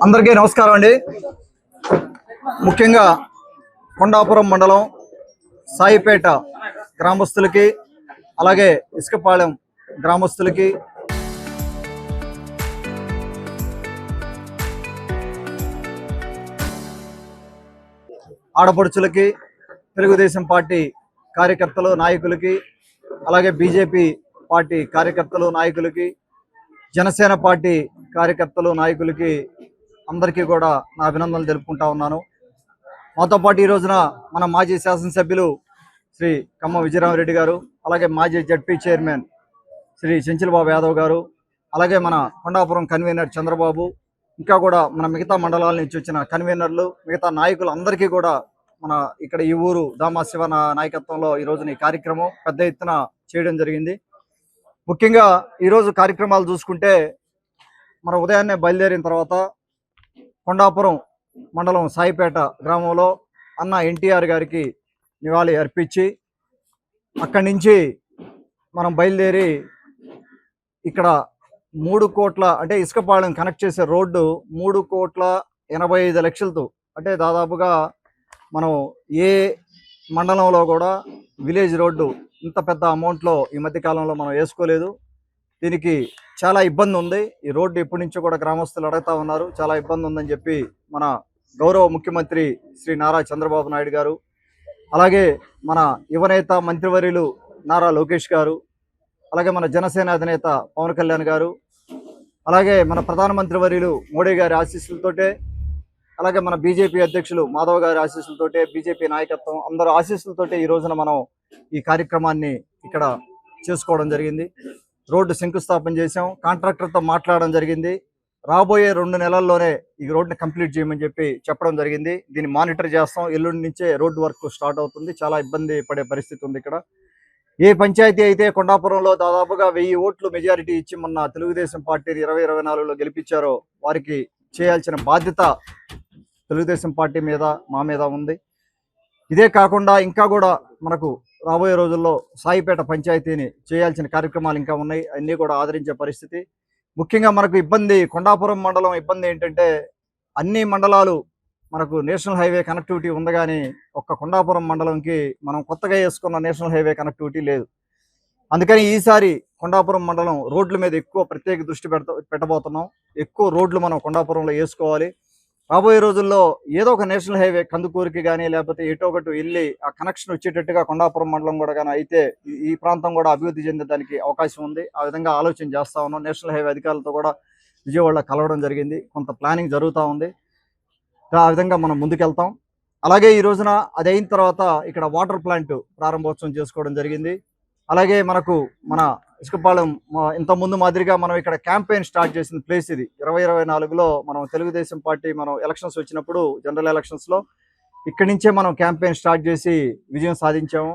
అందరికీ నమస్కారం అండి. ముఖ్యంగా కొండాపురం మండలం సాయిపేట గ్రామస్తులకి, అలాగే ఇసుకపాలెం గ్రామస్తులకి, ఆడపడుచులకి, తెలుగుదేశం పార్టీ కార్యకర్తలు నాయకులకి, అలాగే బీజేపీ పార్టీ కార్యకర్తలు నాయకులకి, జనసేన పార్టీ కార్యకర్తలు నాయకులకి అందరికీ కూడా నా అభినందనలు తెలుపుకుంటా ఉన్నాను. మాతో పాటు ఈ రోజున మన మాజీ శాసనసభ్యులు శ్రీ కమ్మ విజయరామరెడ్డి గారు, అలాగే మాజీ జడ్పీ చైర్మన్ శ్రీ చెంచిలబాబు యాదవ్ గారు, అలాగే మన కొండాపురం కన్వీనర్ చంద్రబాబు, ఇంకా కూడా మన మిగతా మండలాల నుంచి వచ్చిన కన్వీనర్లు, మిగతా నాయకులు అందరికీ కూడా మన ఇక్కడ ఈ ఊరు దామా శివ నాయకత్వంలో ఈ రోజున ఈ కార్యక్రమం పెద్ద ఎత్తున చేయడం జరిగింది. ముఖ్యంగా ఈరోజు కార్యక్రమాలు చూసుకుంటే మన ఉదయాన్నే బయలుదేరిన తర్వాత కొండాపురం మండలం సాయిపేట గ్రామంలో అన్న ఎన్టీఆర్ గారికి నివాళి అర్పించి అక్కడి నుంచి మనం బయలుదేరి ఇక్కడ 3 కోట్ల అంటే ఇసుకపాలెం కనెక్ట్ చేసే రోడ్డు 3,85,00,000తో, అంటే దాదాపుగా మనం ఏ మండలంలో కూడా విలేజ్ రోడ్డు ఇంత పెద్ద అమౌంట్లో ఈ మధ్య కాలంలో మనం వేసుకోలేదు. దీనికి చాలా ఇబ్బంది ఉంది. ఈ రోడ్డు ఎప్పటి నుంచో కూడా గ్రామస్తులు అడుగుతా ఉన్నారు, చాలా ఇబ్బంది ఉందని చెప్పి మన గౌరవ ముఖ్యమంత్రి శ్రీ నారా చంద్రబాబు నాయుడు గారు, అలాగే మన యువనేత మంత్రివర్యులు నారా లోకేష్ గారు, అలాగే మన జనసేన అధినేత పవన్ కళ్యాణ్ గారు, అలాగే మన ప్రధానమంత్రి వర్యులు మోడీ గారి ఆశీస్సులతోటే, అలాగే మన బీజేపీ అధ్యక్షులు మాధవ్ గారి ఆశీస్సులతోటే, బీజేపీ నాయకత్వం అందరూ ఆశీస్సులతోటే ఈ రోజున మనం ఈ కార్యక్రమాన్ని ఇక్కడ చేసుకోవడం జరిగింది. రోడ్డు శంకుస్థాపన చేసాం, కాంట్రాక్టర్తో మాట్లాడడం జరిగింది. రాబోయే 2 నెలల్లోనే ఈ రోడ్డుని కంప్లీట్ చేయమని చెప్పడం జరిగింది. దీన్ని మానిటర్ చేస్తాం. ఎల్లుండి నుంచే రోడ్డు వర్క్ స్టార్ట్ అవుతుంది. చాలా ఇబ్బంది పడే పరిస్థితి ఉంది ఇక్కడ. ఏ పంచాయతీ అయితే కొండాపురంలో దాదాపుగా 1000 ఓట్లు మెజారిటీ ఇచ్చి మొన్న తెలుగుదేశం పార్టీని 2024లో గెలిపించారో వారికి చేయాల్సిన బాధ్యత తెలుగుదేశం పార్టీ మీద, మా మీద ఉంది. ఇదే కాకుండా ఇంకా కూడా మనకు రాబోయే రోజుల్లో సాయిపేట పంచాయతీని చేయాల్సిన కార్యక్రమాలు ఇంకా ఉన్నాయి. అన్నీ కూడా ఆదరించే పరిస్థితి. ముఖ్యంగా మనకు ఇబ్బంది, కొండాపురం మండలం ఇబ్బంది ఏంటంటే అన్ని మండలాలు మనకు నేషనల్ హైవే కనెక్టివిటీ ఉంది, కానీ ఒక్క కొండాపురం మండలంకి మనం కొత్తగా వేసుకున్న నేషనల్ హైవే కనెక్టివిటీ లేదు. అందుకని ఈసారి కొండాపురం మండలం రోడ్ల మీద ఎక్కువ ప్రత్యేక దృష్టి పెట్టబోతున్నాం. ఎక్కువ రోడ్లు మనం కొండాపురంలో వేసుకోవాలి. రాబోయే రోజుల్లో ఏదో ఒక నేషనల్ హైవే కందుకూరుకి కానీ లేకపోతే ఎటో ఒకటి వెళ్ళి ఆ కనెక్షన్ వచ్చేటట్టుగా కొండాపురం మండలం కూడా కానీ అయితే ఈ ప్రాంతం కూడా అభివృద్ధి చెందడానికి అవకాశం ఉంది. ఆ విధంగా ఆలోచన చేస్తా ఉన్నాం. నేషనల్ హైవే అధికారులతో కూడా విజయవాడలో కలవడం జరిగింది. కొంత ప్లానింగ్ జరుగుతూ ఉంది. ఆ విధంగా మనం ముందుకెళ్తాం. అలాగే ఈ రోజున అది అయిన తర్వాత ఇక్కడ వాటర్ ప్లాంట్ ప్రారంభోత్సవం చేసుకోవడం జరిగింది. అలాగే మనకు మన ఇసుకపాలెం ఇంతకుముందు మాదిరిగా మనం ఇక్కడ క్యాంపెయిన్ స్టార్ట్ చేసిన ప్లేస్ ఇది. 2024లో మనం తెలుగుదేశం పార్టీ మనం ఎలక్షన్స్ వచ్చినప్పుడు జనరల్ ఎలక్షన్స్లో ఇక్కడి నుంచే మనం క్యాంపెయిన్ స్టార్ట్ చేసి విజయం సాధించాము.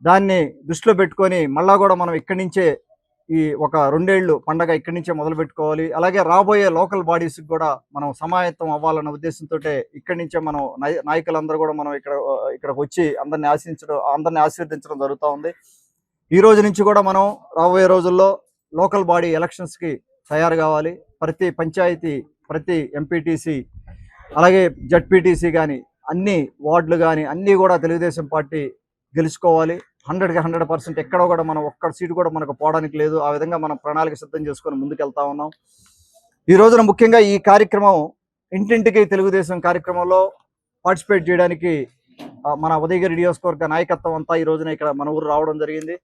దాన్ని దృష్టిలో పెట్టుకొని మళ్ళా కూడా మనం ఇక్కడి నుంచే ఈ ఒక 2 ఏళ్ళు పండగ ఇక్కడి నుంచే మొదలు పెట్టుకోవాలి. అలాగే రాబోయే లోకల్ బాడీస్కి కూడా మనం సమాయత్తం అవ్వాలన్న ఉద్దేశంతో ఇక్కడి నుంచే మనం నాయకులందరూ కూడా మనం ఇక్కడికి వచ్చి అందరిని ఆశీర్వదించడం జరుగుతూ ఉంది. ఈ రోజు నుంచి కూడా మనం రాబోయే రోజుల్లో లోకల్ బాడీ ఎలక్షన్స్కి తయారు కావాలి. ప్రతి పంచాయతీ, ప్రతి ఎంపీటీసీ, అలాగే జడ్పీటీసీ కానీ అన్ని వార్డులు కానీ అన్నీ కూడా తెలుగుదేశం పార్టీ గెలుచుకోవాలి. 100కి 100% ఎక్కడ కూడా మనం ఒక్క సీటు కూడా మనకు పోవడానికి లేదు. ఆ విధంగా మనం ప్రణాళిక సిద్ధం చేసుకొని ముందుకెళ్తా ఉన్నాం. ఈ రోజున ముఖ్యంగా ఈ కార్యక్రమం ఇంటింటికి తెలుగుదేశం కార్యక్రమంలో పార్టిసిపేట్ చేయడానికి మన ఉదయగిరి నియోజకవర్గ నాయకత్వం అంతా ఈ రోజున ఇక్కడ మన ఊరు రావడం జరిగింది.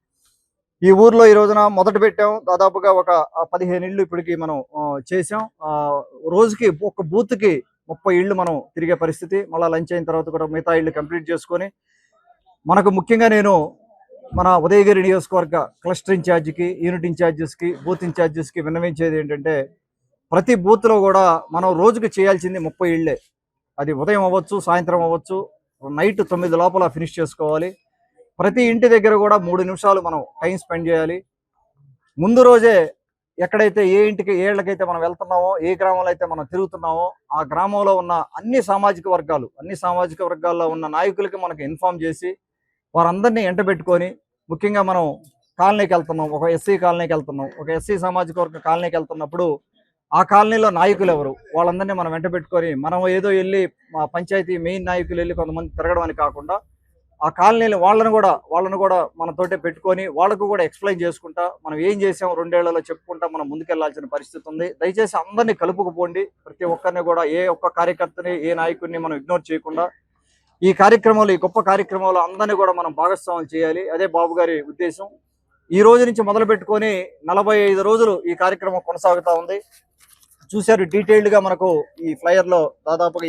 ఈ ఊర్లో ఈ రోజున మొదట పెట్టాం. దాదాపుగా ఒక 15 ఇళ్ళు ఇప్పటికి మనం చేసాం. రోజుకి ఒక బూత్కి 30 ఇళ్ళు మనం తిరిగే పరిస్థితి. మళ్ళీ లంచ్ అయిన తర్వాత కూడా మిగతా ఇళ్ళు కంప్లీట్ చేసుకొని మనకు ముఖ్యంగా నేను మన ఉదయగిరి నియోజకవర్గ క్లస్టర్ ఇన్ఛార్జికి, యూనిట్ ఇన్ఛార్జెస్కి, బూత్ ఇన్ఛార్జెస్కి విన్నవించేది ఏంటంటే ప్రతి బూత్లో కూడా మనం రోజుకి చేయాల్సింది 30 ఇళ్ళే. అది ఉదయం అవ్వచ్చు, సాయంత్రం అవ్వచ్చు, నైట్ 9 లోపల ఫినిష్ చేసుకోవాలి. ప్రతి ఇంటి దగ్గర కూడా 3 నిమిషాలు మనం టైం స్పెండ్ చేయాలి. ముందు రోజే ఎక్కడైతే ఏ ఏళ్ళకైతే మనం వెళ్తున్నామో, ఏ గ్రామంలో అయితే మనం తిరుగుతున్నామో ఆ గ్రామంలో ఉన్న అన్ని సామాజిక వర్గాల్లో ఉన్న నాయకులకి మనకి ఇన్ఫార్మ్ చేసి వారందరినీ ఎంటబెట్టుకొని, ముఖ్యంగా మనం కాలనీకి వెళ్తున్నాం, ఒక ఎస్సీ కాలనీకి వెళ్తున్నాం, ఒక ఎస్సీ సామాజిక వర్గ కాలనీకి వెళ్తున్నప్పుడు ఆ కాలనీలో నాయకులు ఎవరు, వాళ్ళందరినీ మనం వెంట పెట్టుకొని మనం ఏదో వెళ్ళి మా పంచాయతీ మెయిన్ నాయకులు వెళ్ళి కొంతమంది తిరగడం అని కాకుండా ఆ కాలనీలు వాళ్ళను కూడా మనతోటే పెట్టుకొని వాళ్ళకు కూడా ఎక్స్ప్లెయిన్ చేసుకుంటా మనం ఏం చేసాం 2 ఏళ్లలో చెప్పుకుంటా మనం ముందుకెళ్లాల్సిన పరిస్థితి ఉంది. దయచేసి అందరినీ కలుపుకుపోండి. ప్రతి ఒక్కరిని కూడా ఏ ఒక్క కార్యకర్తని ఏ నాయకుడిని మనం ఇగ్నోర్ చేయకుండా ఈ కార్యక్రమంలో ఈ గొప్ప కార్యక్రమంలో అందరినీ కూడా మనం భాగస్వాములు చేయాలి. అదే బాబు గారి ఉద్దేశం. ఈ రోజు నుంచి మొదలు పెట్టుకొని 45 రోజులు ఈ కార్యక్రమం కొనసాగుతా ఉంది. చూశారు డీటెయిల్డ్ గా మనకు ఈ ఫ్లైయర్ లో దాదాపుగా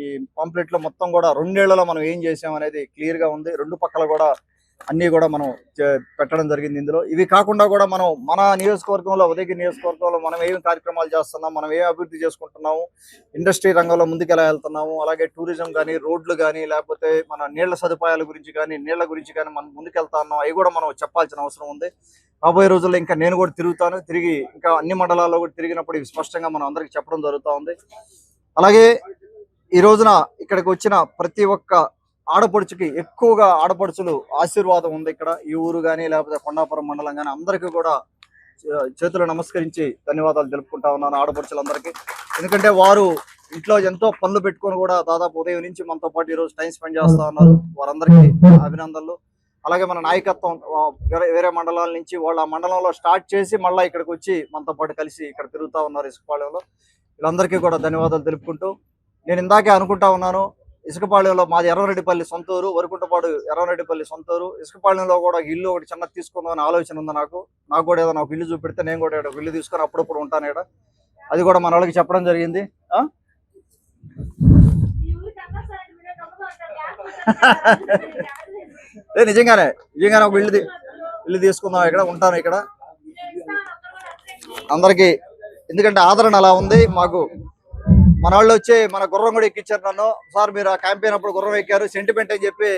ఈ పాంప్లెట్ లో మొత్తం కూడా 2 ఏళ్లలో మనం ఏం చేసాం అనేది క్లియర్ గా ఉంది. రెండు పక్కల కూడా అన్ని కూడా మనం పెట్టడం జరిగింది. ఇందులో ఇవి కాకుండా కూడా మనం మన నియోజకవర్గంలో ఉదయగిరి నియోజకవర్గంలో మనం ఏం కార్యక్రమాలు చేస్తున్నాం, మనం ఏం అభివృద్ధి చేసుకుంటున్నాము, ఇండస్ట్రీ రంగంలో ముందుకు ఎలా వెళ్తున్నాము, అలాగే టూరిజం కానీ రోడ్లు కానీ లేకపోతే మన నీళ్ల సదుపాయాల గురించి కానీ నీళ్ల గురించి కానీ మనం ముందుకెళ్తా ఉన్నాం, అవి కూడా మనం చెప్పాల్సిన అవసరం ఉంది. రాబోయే రోజుల్లో ఇంకా నేను కూడా తిరిగి ఇంకా అన్ని మండలాల్లో కూడా తిరిగినప్పుడు ఇవి స్పష్టంగా మనం అందరికి చెప్పడం జరుగుతూ ఉంది. అలాగే ఈ రోజున ఇక్కడికి వచ్చిన ప్రతి ఒక్క ఆడపడుచుకి ఎక్కువగా ఆడపడుచులు ఆశీర్వాదం ఉంది. ఇక్కడ ఈ ఊరు కానీ లేకపోతే కొండాపురం మండలం కానీ అందరికీ కూడా చేతులు నమస్కరించి ధన్యవాదాలు తెలుపుకుంటా ఉన్నాను ఆడపడుచులందరికీ. ఎందుకంటే వారు ఇంట్లో ఎంతో పనులు పెట్టుకొని కూడా దాదాపు ఉదయం నుంచి మనతో పాటు ఈరోజు టైం స్పెండ్ చేస్తా ఉన్నారు. వారందరికీ అభినందనలు. అలాగే మన నాయకత్వం వేరే మండలాల నుంచి వాళ్ళ మండలంలో స్టార్ట్ చేసి మళ్ళీ ఇక్కడికి వచ్చి మనతో పాటు కలిసి ఇక్కడ తిరుగుతూ ఉన్నారు ఇసుకపాళెంలో. వీళ్ళందరికీ కూడా ధన్యవాదాలు తెలుపుకుంటూ నేను ఇందాకే అనుకుంటా ఉన్నాను, ఇసుకపాళెంలో మాది ఎర్రరెడ్డిపల్లి సొంతూరు, వరకుంటపాడు ఎర్రరెడ్డిపల్లి సొంతూరు. ఇసుకపాళెంలో కూడా ఇల్లు ఒకటి చిన్నది తీసుకుందామని ఆలోచన ఉంది నాకు కూడా ఏదైనా ఒక ఇల్లు చూపెడితే నేను కూడా ఒక ఇల్లు తీసుకొని అప్పుడప్పుడు ఉంటాను ఇక్కడ. అది కూడా మన వాళ్ళకి చెప్పడం జరిగింది. నిజంగానే ఒక ఇల్లు తీసుకుందాం, ఇక్కడ ఉంటాను ఇక్కడ అందరికి. ఎందుకంటే ఆదరణ అలా ఉంది మాకు. మన వాళ్ళు వచ్చి మన గుర్రం కూడా ఎక్కించారు నన్ను. సార్ మీరు ఆ క్యాంపెయిన్ అప్పుడు గుర్రం ఎక్కారు సెంటిమెంట్ అని చెప్పి